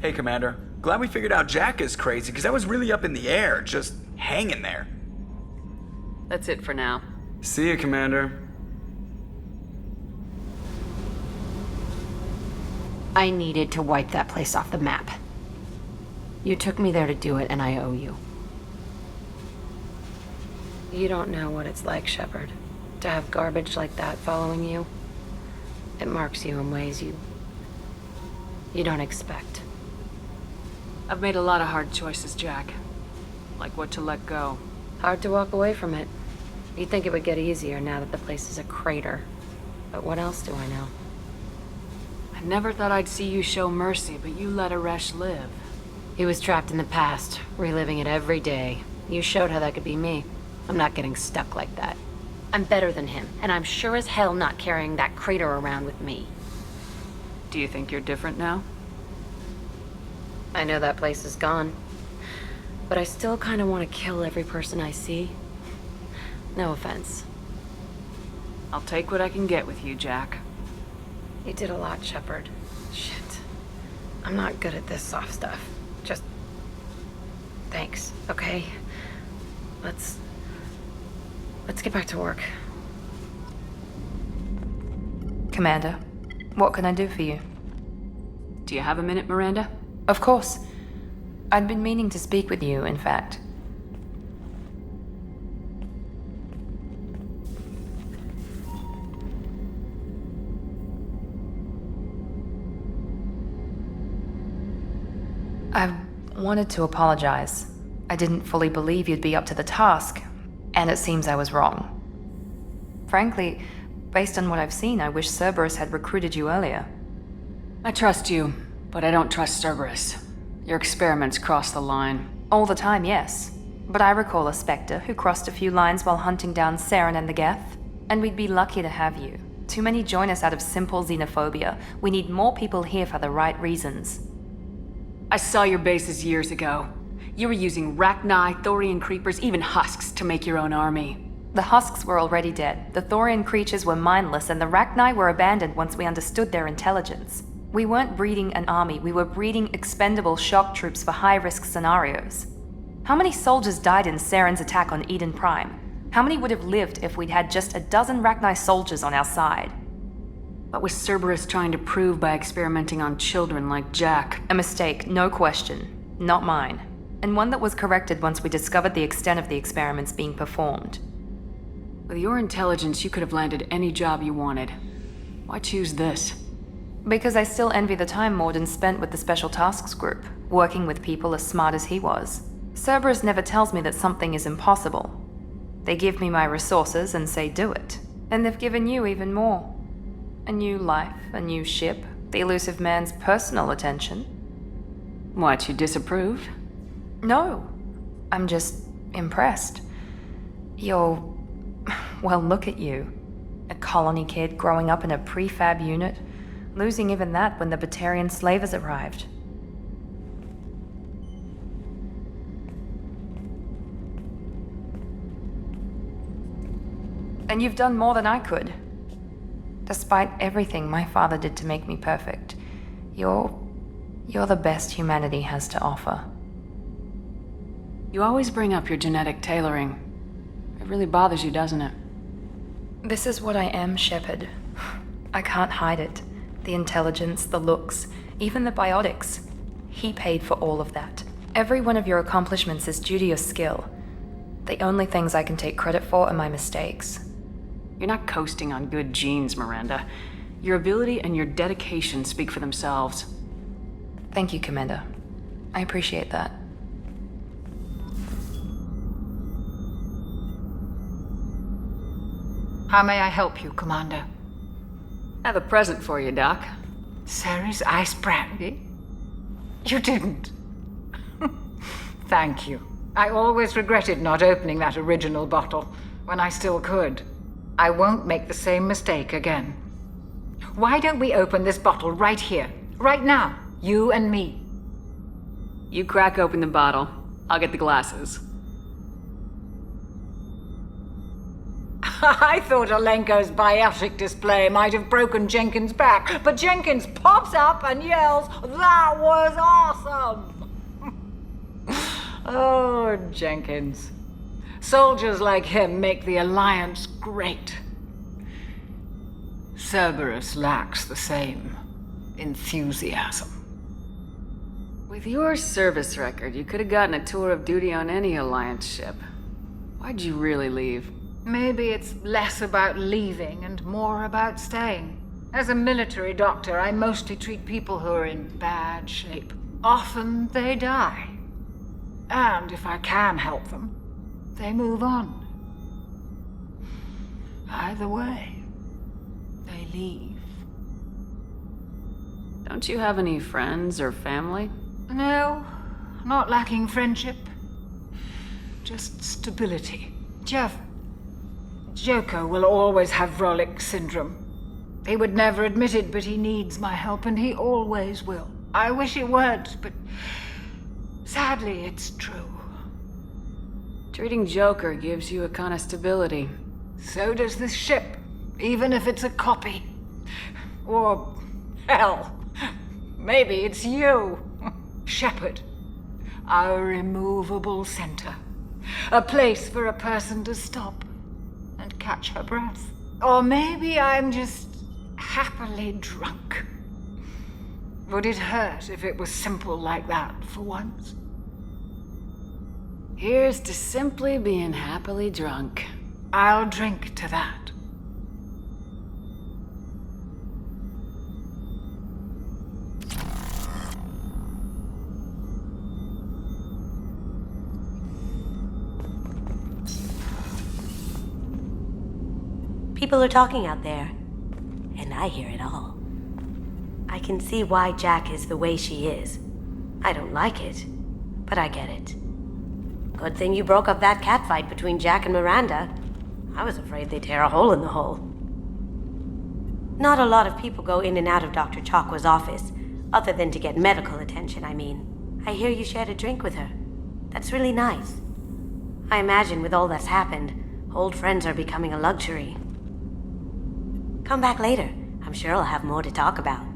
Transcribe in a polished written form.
Hey, Commander. Glad we figured out Jack is crazy, because I was really up in the air, just hanging there. That's it for now. See you, Commander. I needed to wipe that place off the map. You took me there to do it, and I owe you. You don't know what it's like, Shepard, to have garbage like that following you. It marks you in ways you don't expect. I've made a lot of hard choices, Jack. Like what to let go. Hard to walk away from it. You'd think it would get easier now that the place is a crater. But what else do I know? I never thought I'd see you show mercy, but you let Aresh live. He was trapped in the past, reliving it every day. You showed how that could be me. I'm not getting stuck like that. I'm better than him, and I'm sure as hell not carrying that crater around with me. Do you think you're different now? I know that place is gone. But I still kind of want to kill every person I see. No offense. I'll take what I can get with you, Jack. You did a lot, Shepard. Shit. I'm not good at this soft stuff. Just... thanks, okay? Let's get back to work. Commander, what can I do for you? Do you have a minute, Miranda? Of course. I'd been meaning to speak with you, in fact. I wanted to apologize. I didn't fully believe you'd be up to the task, and it seems I was wrong. Frankly, based on what I've seen, I wish Cerberus had recruited you earlier. I trust you, but I don't trust Cerberus. Your experiments cross the line. All the time, yes. But I recall a Spectre who crossed a few lines while hunting down Saren and the Geth. And we'd be lucky to have you. Too many join us out of simple xenophobia. We need more people here for the right reasons. I saw your bases years ago. You were using Rachni, Thorian creepers, even husks to make your own army. The husks were already dead. The Thorian creatures were mindless, and the Rachni were abandoned once we understood their intelligence. We weren't breeding an army, we were breeding expendable shock troops for high-risk scenarios. How many soldiers died in Saren's attack on Eden Prime? How many would have lived if we'd had just a dozen Rachni soldiers on our side? What was Cerberus trying to prove by experimenting on children like Jack? A mistake, no question. Not mine. And one that was corrected once we discovered the extent of the experiments being performed. With your intelligence, you could have landed any job you wanted. Why choose this? Because I still envy the time Morden spent with the Special Tasks Group, working with people as smart as he was. Cerberus never tells me that something is impossible. They give me my resources and say do it. And they've given you even more. A new life, a new ship, the elusive man's personal attention. What, you disapprove? No. I'm just impressed. You're... well, look at you. A colony kid growing up in a prefab unit, losing even that when the Batarian slavers arrived. And you've done more than I could. Despite everything my father did to make me perfect, you're the best humanity has to offer. You always bring up your genetic tailoring. It really bothers you, doesn't it? This is what I am, Shepard. I can't hide it. The intelligence, the looks, even the biotics. He paid for all of that. Every one of your accomplishments is due to your skill. The only things I can take credit for are my mistakes. You're not coasting on good genes, Miranda. Your ability and your dedication speak for themselves. Thank you, Commander. I appreciate that. How may I help you, Commander? I have a present for you, Doc. Ceres ice brandy? You didn't. Thank you. I always regretted not opening that original bottle when I still could. I won't make the same mistake again. Why don't we open this bottle right here, right now, you and me? You crack open the bottle. I'll get the glasses. I thought Alenko's biotic display might have broken Jenkins' back, but Jenkins pops up and yells, "That was awesome!" Oh, Jenkins. Soldiers like him make the Alliance great. Cerberus lacks the same enthusiasm. With your service record, you could have gotten a tour of duty on any Alliance ship. Why'd you really leave? Maybe it's less about leaving and more about staying. As a military doctor, I mostly treat people who are in bad shape. Often they die. And if I can help them, they move on. Either way, they leave. Don't you have any friends or family? No, not lacking friendship. Just stability. Joker will always have Vrolik syndrome. He would never admit it, but he needs my help, and he always will. I wish it weren't, but sadly, it's true. Treating Joker gives you a kind of stability. So does this ship, even if it's a copy. Or, hell, maybe it's you, Shepard. Our immovable center. A place for a person to stop and catch her breath. Or maybe I'm just happily drunk. Would it hurt if it was simple like that for once? Here's to simply being happily drunk. I'll drink to that. People are talking out there, and I hear it all. I can see why Jack is the way she is. I don't like it, but I get it. Good thing you broke up that catfight between Jack and Miranda. I was afraid they'd tear a hole in the hull. Not a lot of people go in and out of Dr. Chakwa's office, other than to get medical attention, I mean. I hear you shared a drink with her. That's really nice. I imagine with all that's happened, old friends are becoming a luxury. Come back later. I'm sure I'll have more to talk about.